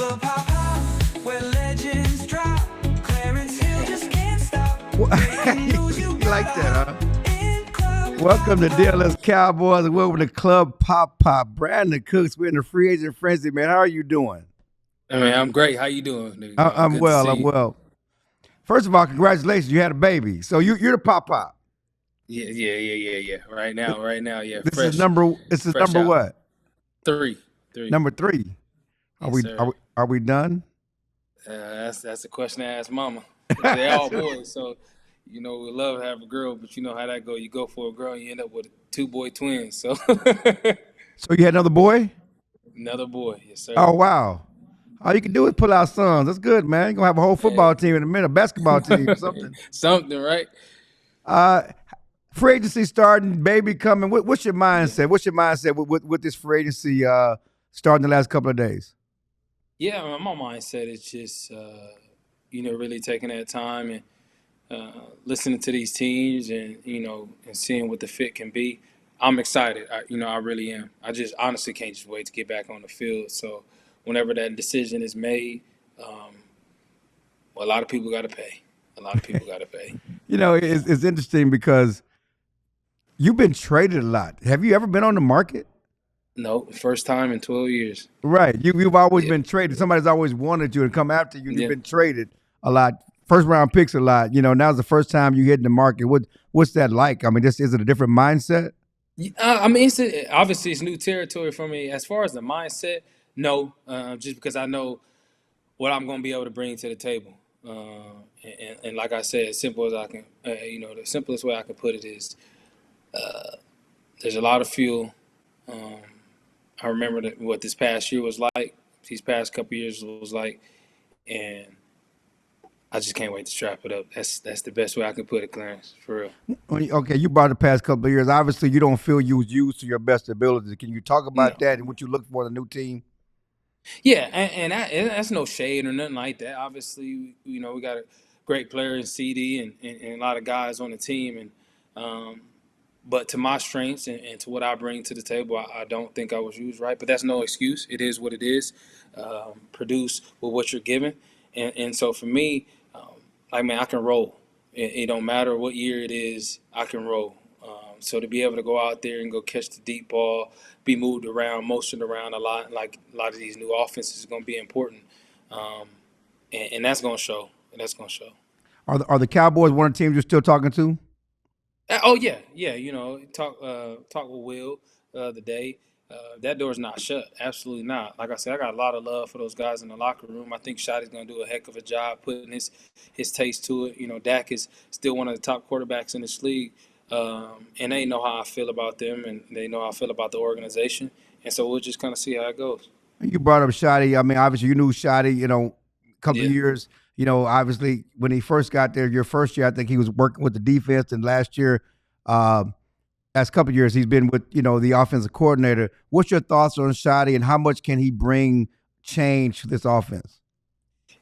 club hop hop, where legends drop. Clarence Hill just can't stop. You like that, huh? Welcome to DLLS Cowboys. Welcome to Club Pop Pop. Brandin Cooks, we're in the free agent frenzy, man. How are you doing? I mean, I'm great. How you doing, dude? I'm Good to well. see I'm you. well. First of all, congratulations. You had a baby. So you're the Pop Pop. Yeah. Right now, yeah. This Fresh, is number. This is fresh number out. what? Three. Number 3. Are Yes, we sir. are we done? That's a question to ask mama. They all boys, so we love to have a girl, but you know how that go. You go for a girl, and you end up with 2 boy twins. So So you had another boy? another boy, yes sir. Oh wow. All you can do is pull out sons. That's good, man. You're gonna have a whole football team in a minute, a basketball team or something. Something, right? Free agency starting, baby coming. What's your mindset? What's your mindset with this free agency starting the last couple of days? Yeah, my mindset is just really taking that time and listening to these teams and and seeing what the fit can be. I'm excited. I really am. I just honestly can't just wait to get back on the field. So whenever that decision is made, a lot of people got to pay. It's interesting because you've been traded a lot. Have you ever been on the market? No, first time in 12 years. Right. You've always been traded. Somebody's always wanted you to come after you. You've been traded a lot. First round picks a lot. Now's the first time you hit in the market. What's that like? I mean, is it a different mindset? Obviously it's new territory for me. As far as the mindset, no, just because I know what I'm going to be able to bring to the table. And like I said, as simple as I can, the simplest way I can put it is there's a lot of fuel. I remember what this past year was like, these past couple years was like, and I just can't wait to strap it up. That's the best way I can put it, Clarence, for real. Okay, you brought the past couple of years. Obviously, you don't feel you was used to your best ability. Can you talk about that and what you look for in a new team? Yeah, and that's no shade or nothing like that. Obviously, we got a great player in CD and a lot of guys on the team, and but to my strengths and to what I bring to the table, I don't think I was used right. But that's no excuse. It is what it is. Produce with what you're given, and so for me, I can roll. It don't matter what year it is, I can roll. So to be able to go out there and go catch the deep ball, be moved around, motioned around a lot, like a lot of these new offenses is going to be important, and that's going to show. Are the Cowboys one of the teams you're still talking to? Oh yeah. Talk with Will the other day. That door's not shut. Absolutely not. Like I said, I got a lot of love for those guys in the locker room. I think Schotty's going to do a heck of a job putting his taste to it. Dak is still one of the top quarterbacks in this league, and they know how I feel about them, and they know how I feel about the organization. And so we'll just kind of see how it goes. You brought up Schotty. I mean, obviously, you knew Schotty, a couple of years. Obviously, when he first got there, your first year, I think he was working with the defense, and last year, last couple of years, he's been with, the offensive coordinator. What's your thoughts on Schotty, and how much can he bring change to this offense?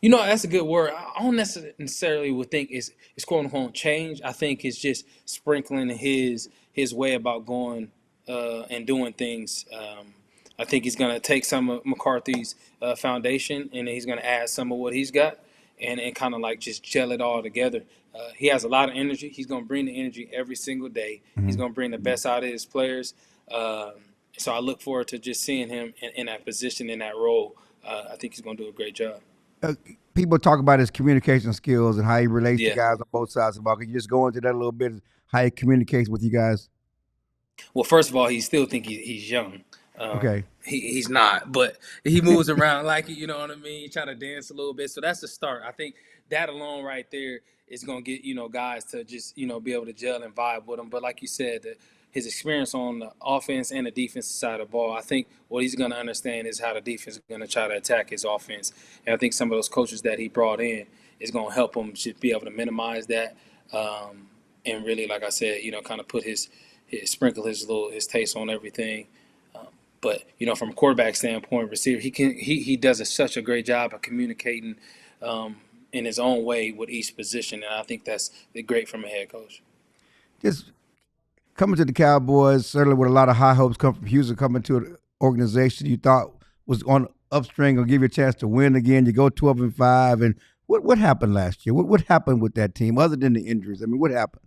That's a good word. I don't necessarily would think it's quote unquote change. I think it's just sprinkling his way about going and doing things. I think he's going to take some of McCarthy's foundation, and he's going to add some of what he's got, and kind of like just gel it all together. He has a lot of energy. He's going to bring the energy every single day. Mm-hmm. He's going to bring the best out of his players. So I look forward to just seeing him in that position, in that role. I think he's going to do a great job. People talk about his communication skills and how he relates to guys on both sides of the ball. Can you just go into that a little bit, how he communicates with you guys? Well, first of all, he still think he's young. Okay. He's not, but he moves around like it, you know what I mean? He try to dance a little bit. So that's the start. I think that alone right there is going to get, guys to just, be able to gel and vibe with him. But like you said, his experience on the offense and the defensive side of the ball, I think what he's going to understand is how the defense is going to try to attack his offense. And I think some of those coaches that he brought in is going to help him just be able to minimize that. And really, like I said, kind of put sprinkle his taste on everything. But from a quarterback standpoint, receiver, he does such a great job of communicating in his own way with each position, and I think that's great from a head coach. Just coming to the Cowboys, certainly with a lot of high hopes come from Houston, coming to an organization you thought was on upstring will give you a chance to win again. You go 12-5, and what happened last year? What happened with that team other than the injuries? I mean, what happened?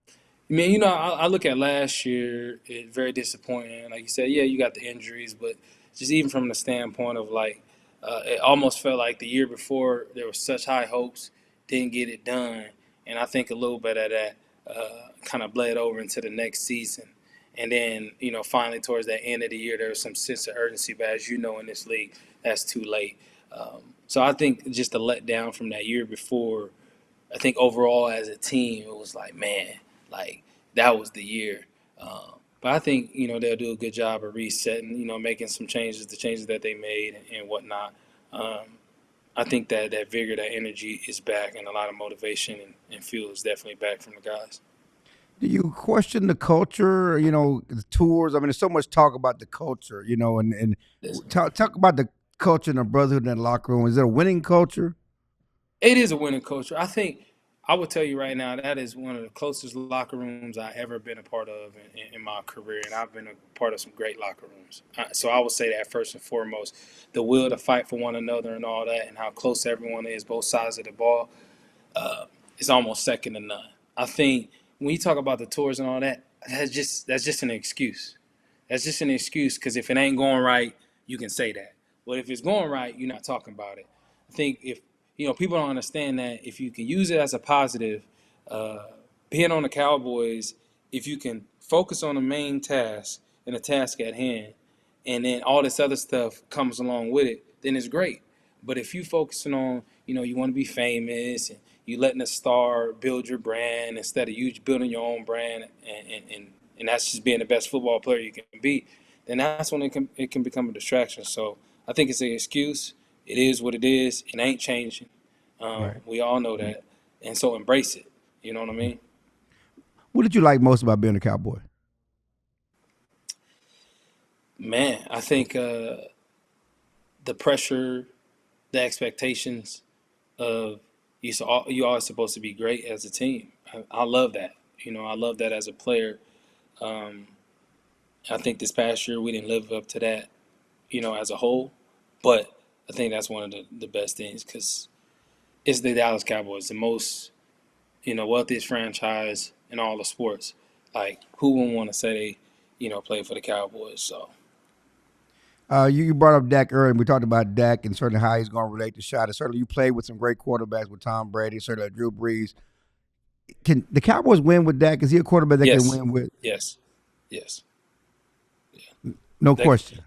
I mean, I look at last year, it's very disappointing. Like you said, yeah, you got the injuries, but just even from the standpoint of like, it almost felt like the year before there were such high hopes, didn't get it done, and I think a little bit of that kind of bled over into the next season. And then, finally towards the end of the year, there was some sense of urgency, but as you know, in this league, that's too late. So I think just the letdown from that year before, I think overall as a team, it was like, man, like that was the year. But I think, they'll do a good job of resetting, making some changes, the changes that they made and whatnot. I think that vigor, that energy is back, and a lot of motivation and fuel is definitely back from the guys. Do you question the culture, the tours? I mean, there's so much talk about the culture, and talk about the culture and the brotherhood in the locker room. Is it a winning culture? It is a winning culture. I would tell you right now, that is one of the closest locker rooms I've ever been a part of in my career, and I've been a part of some great locker rooms. So I would say that first and foremost, the will to fight for one another and all that, and how close everyone is, both sides of the ball, is almost second to none. I think when you talk about the tours and all that, that's just an excuse. That's just an excuse because if it ain't going right, you can say that. But if it's going right, you're not talking about it. I think if people don't understand that if you can use it as a positive, being on the Cowboys, if you can focus on the main task and the task at hand, and then all this other stuff comes along with it, then it's great. But if you focusing on, you want to be famous and you letting a star build your brand instead of you building your own brand, and that's just being the best football player you can be, then that's when it can become a distraction. So I think it's an excuse. It is what it is. It ain't changing. Right. We all know that. And so embrace it. You know what I mean? What did you like most about being a Cowboy? Man, I think the pressure, the expectations of you always supposed to be great as a team. I love that. I love that as a player. I think this past year we didn't live up to that, as a whole. But I think that's one of the best things because it's the Dallas Cowboys, the most, wealthiest franchise in all the sports. Like, who wouldn't want to say they, play for the Cowboys? So. You brought up Dak earlier, and we talked about Dak and certainly how he's going to relate to shot. And certainly you played with some great quarterbacks with Tom Brady, certainly Drew Brees. Can the Cowboys win with Dak? Is he a quarterback they can win with? Yes. Yeah. No question.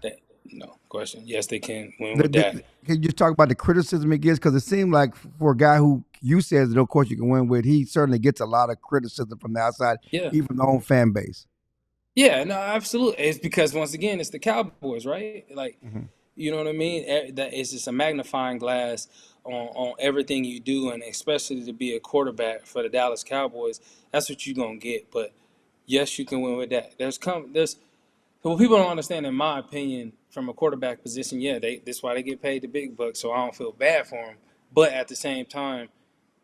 No question. Yes, they can win with Dak. Can you just talk about the criticism he gets? Because it seemed like for a guy who you said, no course you can win with, he certainly gets a lot of criticism from the outside, even the own fan base. Yeah, no, absolutely. It's because, once again, it's the Cowboys, right? Like, you know what I mean? That it's just a magnifying glass on everything you do, and especially to be a quarterback for the Dallas Cowboys, that's what you're going to get. But, yes, you can win with that. What people don't understand, in my opinion, from a quarterback position, that's why they get paid the big bucks, so I don't feel bad for him. But at the same time,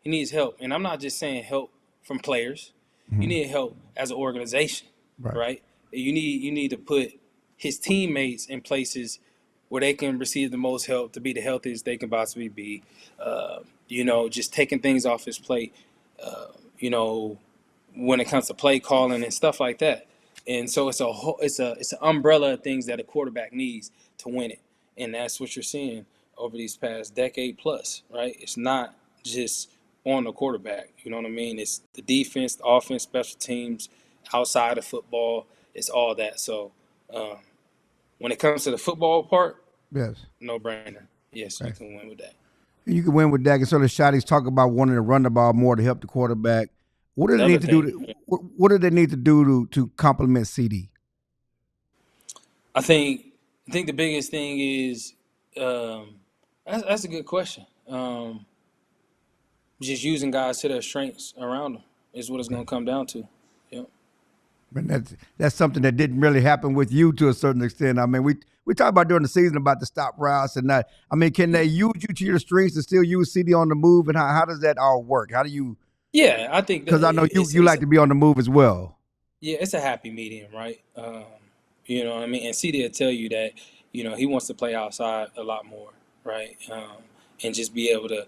he needs help. And I'm not just saying help from players. You need help as an organization, right? You need to put his teammates in places where they can receive the most help to be the healthiest they can possibly be. Just taking things off his plate, when it comes to play calling and stuff like that. And so it's an umbrella of things that a quarterback needs to win it. And that's what you're seeing over these past decade plus, right? It's not just on the quarterback, you know what I mean? It's the defense, the offense, special teams, outside of football, it's all that. So when it comes to the football part, no brainer. Yes, you can win with that. You can win with Dak. And so the Shotties talk about wanting to run the ball more to help the quarterback. What do they need to do? What do they need to do to complement CD? I think the biggest thing is that's a good question. Just using guys to their strengths around them is what it's going to come down to. Yep. And that's something that didn't really happen with you to a certain extent. I mean, we talked about during the season about the stop routes and that. I mean, can they use you to your strengths and still use CD on the move? And how does that all work? How do you? Yeah, I think because I know you like to be on the move as well. Yeah, it's a happy medium, right? You know what I mean? And CD will tell you that he wants to play outside a lot more, right? And just be able to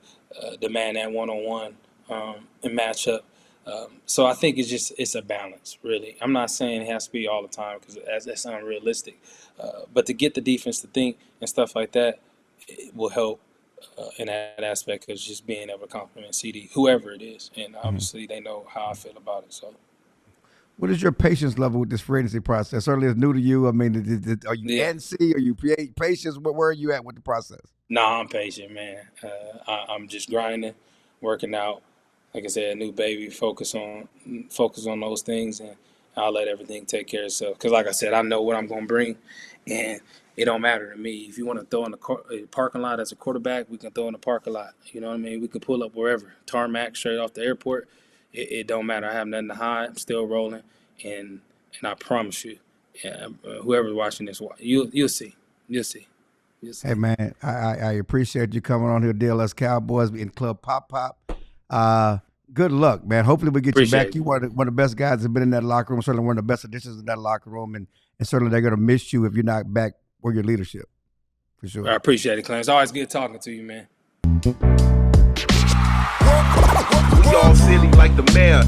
demand that one-on-one and match up. So I think it's a balance, really. I'm not saying it has to be all the time because that's unrealistic. But to get the defense to think and stuff like that, it will help in that aspect of just being able to compliment CD, whoever it is. And obviously they know how I feel about it. So. What is your patience level with this free agency process? Certainly it's new to you. I mean, are you antsy? Are you patient? Where are you at with the process? No, I'm patient, man. I'm just grinding, working out. Like I said, new baby, focus on those things, and I'll let everything take care of itself. Because like I said, I know what I'm going to bring, and it don't matter to me. If you want to throw in the parking lot as a quarterback, we can throw in the parking lot. You know what I mean? We can pull up wherever. Tarmac, straight off the airport. It don't matter. I have nothing to hide. I'm still rolling, and I promise you, whoever's watching this, you'll see. You'll see. Hey, man, I appreciate you coming on here, DLLS Cowboys in Club Pop. Good luck, man. Hopefully we get you back. You one of the best guys that have been in that locker room, certainly one of the best additions in that locker room, and certainly they're going to miss you if you're not back for your leadership, for sure. I appreciate it, Clem. It's always good talking to you, man. We all silly like the mayor.